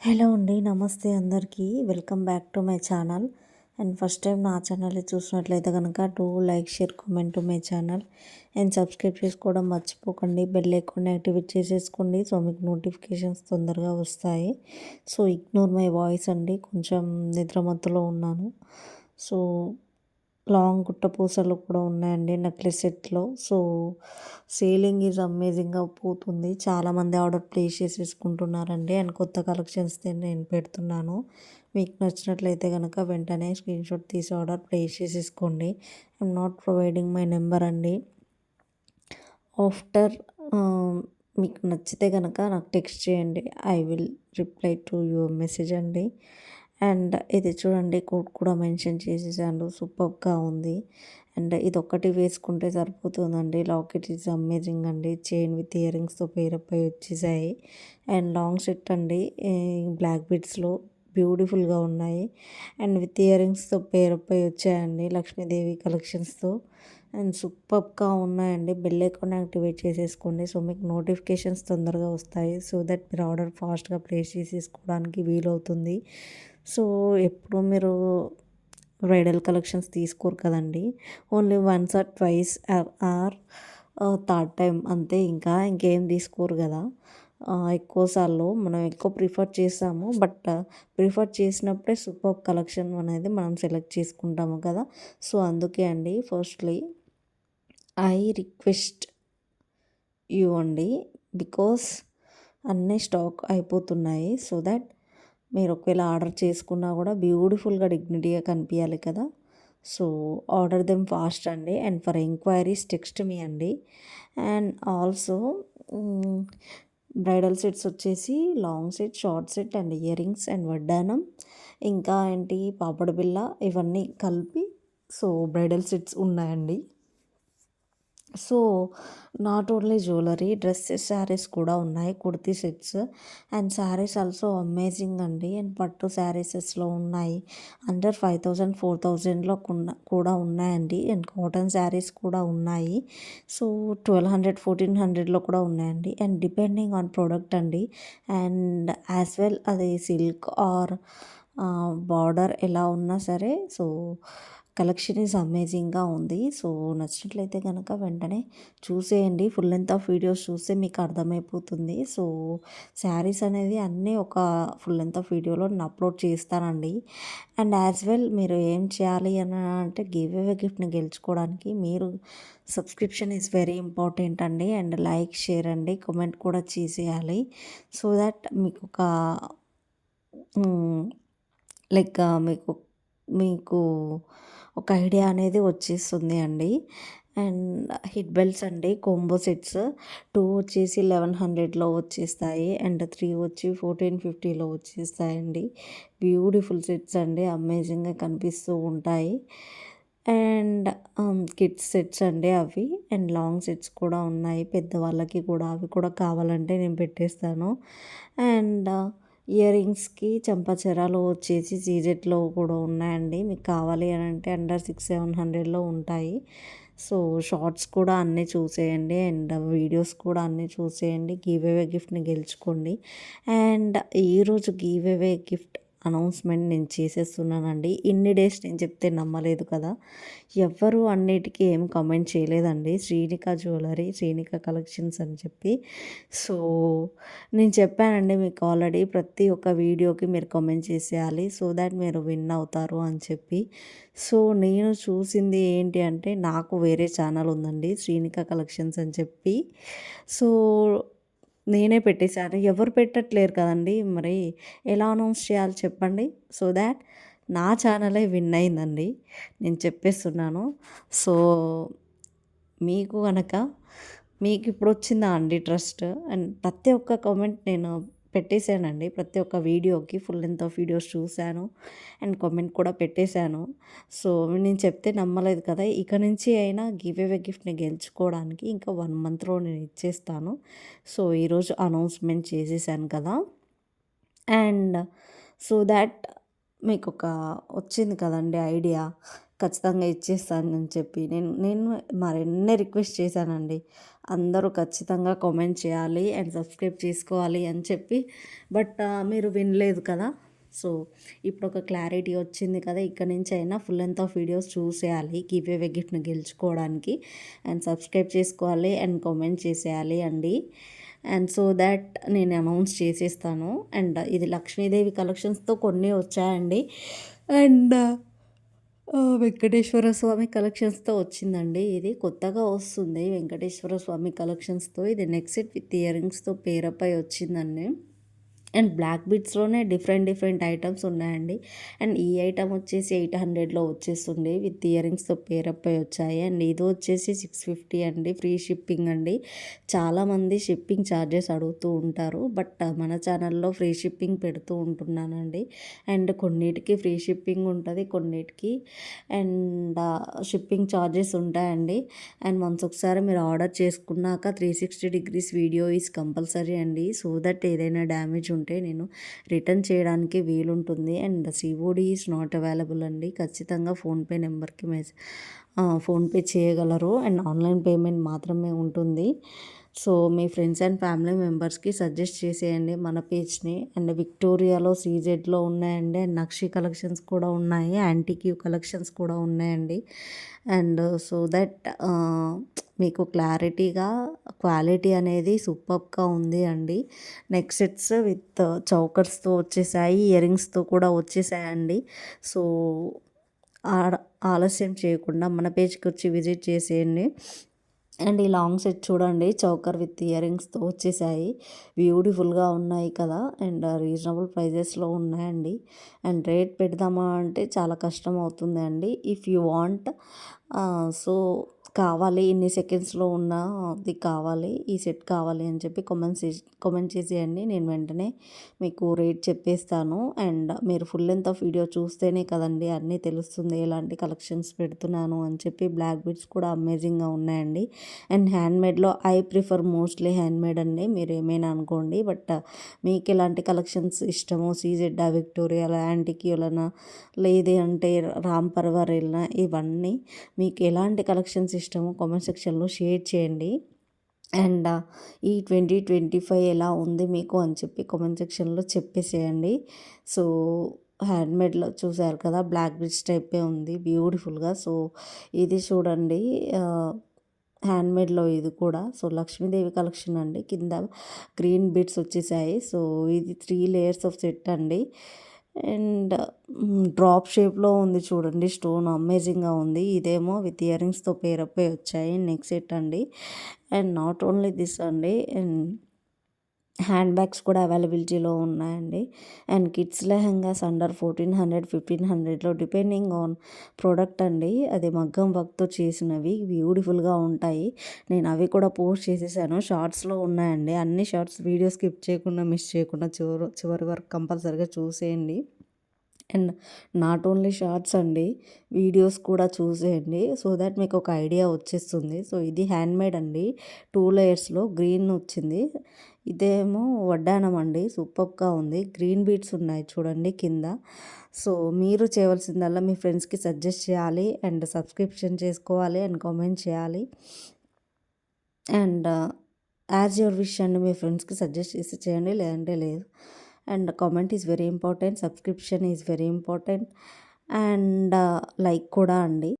Hello అండి. నమస్తే అందరికీ. Welcome back to my channel. And first time నా ఛానల్ని చూసినట్లయితే కనుక like, share, comment to my channel and subscribe చేసుకోవడం మర్చిపోకండి. బెల్ ఐకాన్ని యాక్టివేట్ చేసేసుకోండి. సో మీకు నోటిఫికేషన్స్ తొందరగా వస్తాయి. సో ఇగ్నోర్ మై వాయిస్ అండి. కొంచెం నిద్రమత్తులో ఉన్నాను. సో లాంగ్ గుట్ట పూసలు కూడా ఉన్నాయండి నెక్లెస్ సెట్లో. సో సేలింగ్ ఈజ్ అమేజింగ్గా పోతుంది. చాలామంది ఆర్డర్ ప్లేస్ చేసేసుకుంటున్నారండి. అండ్ కొత్త కలెక్షన్స్ నేను పెడుతున్నాను. మీకు నచ్చినట్లయితే కనుక వెంటనే స్క్రీన్షాట్ తీసి ఆర్డర్ ప్లేస్ చేసేసుకోండి. I'm not providing my number అండి. ఆఫ్టర్ మీకు నచ్చితే కనుక నాకు టెక్స్ట్ చేయండి. I will reply to your message అండి. అండ్ ఇది చూడండి, కోడ్ కూడా మెన్షన్ చేసేసాను. సూపర్గా ఉంది. అండ్ ఇది ఒక్కటి వేసుకుంటే సరిపోతుందండి. లాకెట్ ఈజ్ అమేజింగ్ అండి. చైన్ విత్ ఇయర్ రింగ్స్తో పేరప్ అయి వచ్చేసాయి. అండ్ లాంగ్ సెట్ అండి, బ్లాక్ బీడ్స్లో బ్యూటిఫుల్గా ఉన్నాయి. అండ్ విత్ ఇయర్ రింగ్స్తో పేరప్ అయి వచ్చాయండి లక్ష్మీదేవి కలెక్షన్స్తో. అండ్ సూపర్గా ఉన్నాయండి. బెల్ ఐకాన్ యాక్టివేట్ చేసేసుకోండి. సో మీకు నోటిఫికేషన్స్ తొందరగా వస్తాయి. సో దట్ మీరు ఆర్డర్ ఫాస్ట్గా ప్లేస్ చేసేసుకోవడానికి వీలవుతుంది. సో ఎప్పుడు మీరు బ్రైడల్ కలెక్షన్స్ తీసుకోరు కదండి. Only once or twice or third time అంతే. ఇంకేం తీసుకోరు కదా. ఎక్కువసార్లు మనం ఎక్కువ ప్రిఫర్ చేస్తాము. బట్ ప్రిఫర్ చేసినప్పుడే సూపర్ కలెక్షన్ అనేది మనం సెలెక్ట్ చేసుకుంటాము కదా. సో అందుకే అండి, ఫస్ట్లీ ఐ రిక్వెస్ట్ యూ అండి, బికాస్ అన్నీ స్టాక్ అయిపోతున్నాయి. సో దట్ మీరు ఒకవేళ ఆర్డర్ చేసుకున్నా కూడా బ్యూటిఫుల్గా డిగ్నిటీగా కనిపించాలి కదా. సో ఆర్డర్ దెమ్ ఫాస్ట్ అండి. And for enquiries text me అండి. అండ్ ఆల్సో బ్రైడల్ సెట్స్ వచ్చేసి long set, short set and ear rings and వడ్డానం, ఇంకా ఏంటి పాపడ బిళ్ళ, ఇవన్నీ కలిపి సో బ్రైడల్ సెట్స్ ఉన్నాయండి. So not only jewellery, dresses, saris కూడా ఉన్నాయి. Kurti sets and saris also amazing అండి. అండ్ పట్టు శారీసెస్లో ఉన్నాయి. అండర్ 5000, 4000లో కూడా ఉన్నాయండి. అండ్ కాటన్ శారీస్ కూడా ఉన్నాయి. సో 1200, 1400లో కూడా ఉన్నాయండి. అండ్ డిపెండింగ్ ఆన్ ప్రోడక్ట్ అండి. అండ్ యాజ్ వెల్ అది సిల్క్ ఆర్ బార్డర్ ఎలా ఉన్నా సరే, సో కలెక్షన్ ఈజ్ అమేజింగ్గా ఉంది. సో నచ్చినట్లయితే కనుక వెంటనే చూసేయండి. ఫుల్ లెంత్ ఆఫ్ వీడియోస్ చూస్తే మీకు అర్థమైపోతుంది. సో శారీస్ అనేది అన్నీ ఒక ఫుల్ లెంత్ ఆఫ్ వీడియోలో నేను అప్లోడ్ చేస్తానండి. అండ్ యాజ్ వెల్ మీరు ఏం చేయాలి అని అంటే గివ్ అవే గిఫ్ట్ని గెలుచుకోవడానికి మీరు సబ్స్క్రిప్షన్ ఈజ్ వెరీ ఇంపార్టెంట్ అండి. అండ్ లైక్, షేర్ అండి, కామెంట్ కూడా చేసేయాలి. సో దట్ మీకు ఒక లైక్ మీకు మీకు ఒక ఐడియా అనేది వచ్చేస్తుంది అండి. అండ్ హిట్ బెల్ట్స్ అండి, కోంబో సెట్స్ 2 వచ్చేసి 1100లో వచ్చేస్తాయి. అండ్ 3 వచ్చి 1450లో వచ్చేస్తాయండి. బ్యూటిఫుల్ సెట్స్ అండి, అమేజింగ్గా కనిపిస్తూ ఉంటాయి. అండ్ కిడ్స్ సెట్స్ అండి అవి. అండ్ లాంగ్ సెట్స్ కూడా ఉన్నాయి పెద్దవాళ్ళకి కూడా. అవి కూడా కావాలంటే నేను పెట్టేస్తాను. అండ్ ఇయర్ రింగ్స్కి చెంపచెరాలు వచ్చేసి సీజెట్లో కూడా ఉన్నాయండి. మీకు కావాలి అని అంటే అండర్ 600-700లో ఉంటాయి. సో షార్ట్స్ కూడా అన్నీ చూసేయండి. అండ్ వీడియోస్ కూడా అన్నీ చూసేయండి. గివ్ అవే గిఫ్ట్ని గెలుచుకోండి. అండ్ ఈరోజు గివ్ అవే గిఫ్ట్ అనౌన్స్మెంట్ నేను చేసేస్తున్నానండి. ఇన్ని డేస్ నేను చెప్తే నమ్మలేదు కదా. ఎవ్వరు అన్నిటికీ ఏం కామెంట్ చేయలేదండి. శ్రీనిక జ్యువెలరీ, శ్రీనిక కలెక్షన్స్ అని చెప్పి. సో నేను చెప్పానండి మీకు ఆల్రెడీ, ప్రతి ఒక్క వీడియోకి మీరు కామెంట్ చేసేయాలి సో దాట్ మీరు విన్ అవుతారు అని చెప్పి. సో నేను చూసింది ఏంటి అంటే, నాకు వేరే ఛానల్ ఉందండి శ్రీనిక కలెక్షన్స్ అని చెప్పి. సో నేనే పెట్టేశాను. ఎవరు పెట్టట్లేరు కదండి. మరి ఎలా అనౌన్స్ చేయాలి చెప్పండి. సో దాట్ నా ఛానలే విన్ అయిందండి. నేను చెప్పేస్తున్నాను. సో మీకు గనక మీకు ఇప్పుడు వచ్చిందా అండి ట్రస్ట్? అండ్ ప్రతి ఒక్క కామెంట్ నేను పెట్టేశానండి. ప్రతి ఒక్క వీడియోకి ఫుల్ లెంత్ ఆఫ్ వీడియోస్ చూశాను. అండ్ కామెంట్ కూడా పెట్టేశాను. సో నేను చెప్తే నమ్మలేదు కదా. ఇక నుంచి అయినా గివ్ అవే గిఫ్ట్ని గెలుచుకోవడానికి ఇంకా 1 మంత్లో నేను ఇచ్చేస్తాను. సో ఈరోజు అనౌన్స్మెంట్ చేసేసాను కదా. అండ్ సో దాట్ మీకు ఒక వచ్చింది కదండి ఐడియా, ఖచ్చితంగా ఇచ్చేస్తానని చెప్పి. నేను మరెన్నే రిక్వెస్ట్ చేశానండి. అందరూ ఖచ్చితంగా కామెంట్ చేయాలి అండ్ సబ్స్క్రైబ్ చేసుకోవాలి అని చెప్పి బట్ మీరు వినలేదు కదా. సో ఇప్పుడు ఒక క్లారిటీ వచ్చింది కదా, ఇక్కడ నుంచి అయినా ఫుల్ లెంత్ ఆఫ్ వీడియోస్ చూసేయాలి గివ్ అవే గిఫ్ట్ని గెలుచుకోవడానికి అండ్ సబ్స్క్రైబ్ చేసుకోవాలి అండ్ కామెంట్ చేసేయాలి అండి. అండ్ సో దాట్ నేను అనౌన్స్ చేసేస్తాను. అండ్ ఇది లక్ష్మీదేవి కలెక్షన్స్తో కొన్ని వచ్చాయండి. అండ్ వెంకటేశ్వర స్వామి కలెక్షన్స్తో వచ్చిందండి. ఇది కొత్తగా వస్తుంది వెంకటేశ్వర స్వామి కలెక్షన్స్తో. ఇది నెక్ సెట్ విత్ ఇయర్ రింగ్స్తో పేరప్ అయి వచ్చిందండి. అండ్ బ్లాక్ బీడ్స్లోనే డిఫరెంట్ ఐటమ్స్ ఉన్నాయండి. అండ్ ఈ ఐటమ్ వచ్చేసి 800లో వచ్చేస్తుంది విత్ ఇయర్ రింగ్స్తో పేరప్ అయి వచ్చాయి. అండ్ ఇది వచ్చేసి 650 అండి, ఫ్రీ షిప్పింగ్ అండి. చాలామంది షిప్పింగ్ ఛార్జెస్ అడుగుతూ ఉంటారు, బట్ మన ఛానల్లో ఫ్రీ షిప్పింగ్ పెడుతూ ఉంటున్నానండి. అండ్ కొన్నిటికి ఫ్రీ షిప్పింగ్ ఉంటుంది, కొన్నిటికి అండ్ షిప్పింగ్ ఛార్జెస్ ఉంటాయండి. అండ్ వన్స్ ఒకసారి మీరు ఆర్డర్ చేసుకున్నాక 360 డిగ్రీస్ వీడియో ఈజ్ కంపల్సరీ అండి. సో దట్ ఏదైనా డ్యామేజ్ ఉంటే నేను రిటర్న్ చేయడానికి వీలుంటుంది. And COD is not available అండి. ఖచ్చితంగా ఫోన్పే నెంబర్కి ఫోన్పే చేయగలరు అండ్ ఆన్లైన్ పేమెంట్ మాత్రమే ఉంటుంది. So me friends and family మెంబర్స్కి సజెస్ట్ చేసేయండి మన పేజ్ని. అండ్ విక్టోరియాలో సీజెడ్లో ఉన్నాయండి. అండ్ నక్షి కలెక్షన్స్ కూడా ఉన్నాయి, యాంటిక్యూ కలెక్షన్స్ కూడా ఉన్నాయండి. అండ్ సో దట్ మీకు క్లారిటీగా క్వాలిటీ అనేది సూపర్గా ఉంది అండి. నెక్ సెట్స్ విత్ చౌకర్స్తో వచ్చేసాయి, ఇయర్ రింగ్స్తో కూడా వచ్చేసాయండి. సో ఆలస్యం చేయకుండా మన పేజ్కి వచ్చి విజిట్ చేసేయండి. అండ్ ఈ లాంగ్ సెట్ చూడండి, చౌకర్ విత్ ఇయర్ రింగ్స్తో వచ్చేసాయి. బ్యూటిఫుల్గా ఉన్నాయి కదా అండ్ రీజనబుల్ ప్రైజెస్లో ఉన్నాయండి. అండ్ రేట్ పెడదామా అంటే చాలా కష్టం అవుతుంది అండి. ఇఫ్ యూ వాంట్ సో కావాలి ఇన్ని సెకండ్స్లో ఉన్నది కావాలి, ఈ సెట్ కావాలి అని చెప్పి కామెంట్ చేసేయండి. నేను వెంటనే మీకు రేట్ చెప్పేస్తాను. అండ్ మీరు ఫుల్ లెంత్ ఆఫ్ వీడియో చూస్తేనే కదండి అన్నీ తెలుస్తుంది ఎలాంటి కలెక్షన్స్ పెడుతున్నాను అని చెప్పి. బ్లాక్ బీడ్స్ కూడా అమేజింగ్గా ఉన్నాయండి. అండ్ హ్యాండ్మేడ్లో ఐ ప్రిఫర్ మోస్ట్లీ హ్యాండ్మేడ్ అండి, మీరు ఏమైనా అనుకోండి. బట్ మీకు ఎలాంటి కలెక్షన్స్ ఇష్టమో, సీజెడ్డా, విక్టోరియాల, యాంటిక్యూలనా, లేదు అంటే రామ్ పర్వారెల్నా, ఇవన్నీ మీకు ఎలాంటి కలెక్షన్స్ ఇష్టమో కామెంట్ సెక్షన్లో షేర్ చేయండి. అండ్ ఈ 2025 ఎలా ఉంది మీకు అని చెప్పి కామెంట్ సెక్షన్లో చెప్పేసేయండి. సో హ్యాండ్మేడ్లో చూసారు కదా, బ్లాక్ బ్రిడ్జ్ టైపే ఉంది బ్యూటిఫుల్గా. సో ఇది చూడండి హ్యాండ్మేడ్లో ఇది కూడా. సో లక్ష్మీదేవి కలెక్షన్ అండి, కింద గ్రీన్ బీడ్స్ వచ్చేసాయి. సో ఇది 3 లేయర్స్ ఆఫ్ సెట్ అండి. అండ్ డ్రాప్ షేప్లో ఉంది చూడండి, స్టోన్ అమేజింగ్గా ఉంది. ఇదేమో విత్ ఇయర్ రింగ్స్తో పేరప్ అయి వచ్చాయి, నెక్ సెట్ అండి. అండ్ నాట్ ఓన్లీ దిస్ అండి, అండ్ హ్యాండ్ బ్యాగ్స్ కూడా అవైలబిలిటీలో ఉన్నాయండి. అండ్ కిడ్స్ లెహంగాస్ అండర్ 1400, 1500లో డిపెండింగ్ ఆన్ ప్రోడక్ట్ అండి. అది మగ్గం వర్క్తో చేసినవి బ్యూటిఫుల్గా ఉంటాయి. నేను అవి కూడా పోస్ట్ చేసేసాను, షార్ట్స్లో ఉన్నాయండి. అన్ని షార్ట్స్ వీడియో స్కిప్ చేయకుండా మిస్ చేయకుండా చివరి వరకు కంపల్సరీగా చూసేయండి. అండ్ నాట్ ఓన్లీ షార్ట్స్ అండి, వీడియోస్ కూడా చూసేయండి. సో దట్ మీకు ఒక ఐడియా వచ్చేస్తుంది. సో ఇది హ్యాండ్మేడ్ అండి, 2 లేయర్స్లో గ్రీన్ వచ్చింది. ఇదేమో వడ్డానం అండి, సూపర్గా ఉంది. గ్రీన్ బీడ్స్ ఉన్నాయి చూడండి కింద. సో మీరు చేయవలసిందల్లా మీ ఫ్రెండ్స్కి సజెస్ట్ చేయాలి అండ్ సబ్స్క్రిప్షన్ చేసుకోవాలి అండ్ కామెంట్ చేయాలి. అండ్ యాజ్ యువర్ విష్ అండి, మీ ఫ్రెండ్స్కి సజెస్ట్ చేసి చేయండి, లేదంటే లేదు. And comment is very important, subscription is very important, and like కూడా అండి.